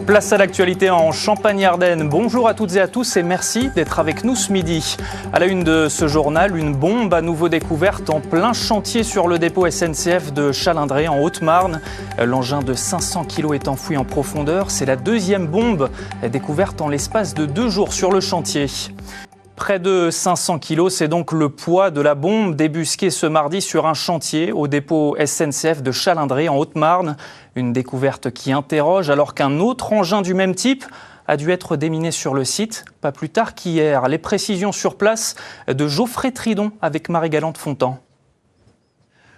Place à l'actualité en Champagne-Ardenne. Bonjour à toutes et à tous et merci d'être avec nous ce midi. À la une de ce journal, une bombe à nouveau découverte en plein chantier sur le dépôt SNCF de Chalindrey en Haute-Marne. L'engin de 500 kg est enfoui en profondeur. C'est la deuxième bombe découverte en l'espace de 2 jours sur le chantier. Près de 500 kg, c'est donc le poids de la bombe débusquée ce mardi sur un chantier au dépôt SNCF de Chalindrey en Haute-Marne. Une découverte qui interroge alors qu'un autre engin du même type a dû être déminé sur le site, pas plus tard qu'hier. Les précisions sur place de Geoffrey Tridon avec Marie-Galante Fontan.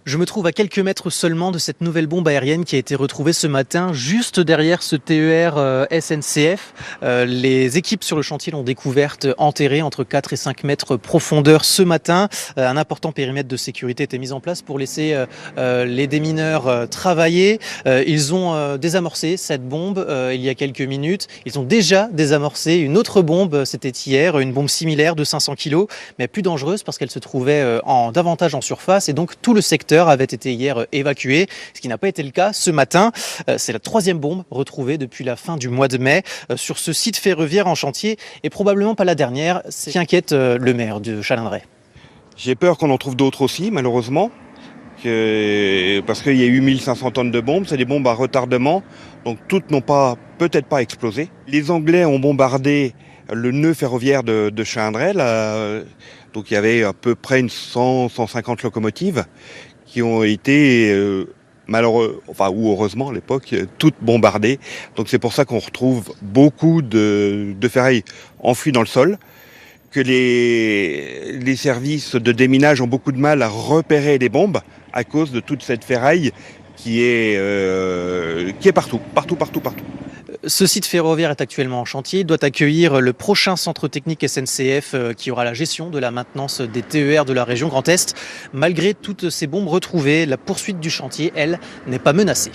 Je me trouve à quelques mètres seulement de cette nouvelle bombe aérienne qui a été retrouvée ce matin juste derrière ce TER SNCF. Les équipes sur le chantier l'ont découverte enterrée entre 4 et 5 mètres profondeur ce matin. Un important périmètre de sécurité était mis en place pour laisser les démineurs travailler. Ils ont désamorcé cette bombe il y a quelques minutes. Ils ont déjà désamorcé une autre bombe, c'était hier, une bombe similaire de 500 kg, mais plus dangereuse parce qu'elle se trouvait davantage en surface et donc tout le secteur avait été hier évacué, ce qui n'a pas été le cas ce matin. C'est la 3e bombe retrouvée depuis la fin du mois de mai sur ce site ferroviaire en chantier et probablement pas la dernière. C'est ce qui inquiète le maire de Chalindrey. J'ai peur qu'on en trouve d'autres aussi, malheureusement, parce qu'il y a eu 1500 tonnes de bombes, c'est des bombes à retardement, donc toutes n'ont peut-être pas explosé. Les Anglais ont bombardé le nœud ferroviaire de Chalindrey, donc il y avait à peu près 150 locomotives qui ont été heureusement à l'époque, toutes bombardées. Donc c'est pour ça qu'on retrouve beaucoup de ferraille enfouies dans le sol, que les services de déminage ont beaucoup de mal à repérer les bombes à cause de toute cette ferraille qui est partout. Ce site ferroviaire est actuellement en chantier. Il doit accueillir le prochain centre technique SNCF qui aura la gestion de la maintenance des TER de la région Grand Est. Malgré toutes ces bombes retrouvées, la poursuite du chantier, elle, n'est pas menacée.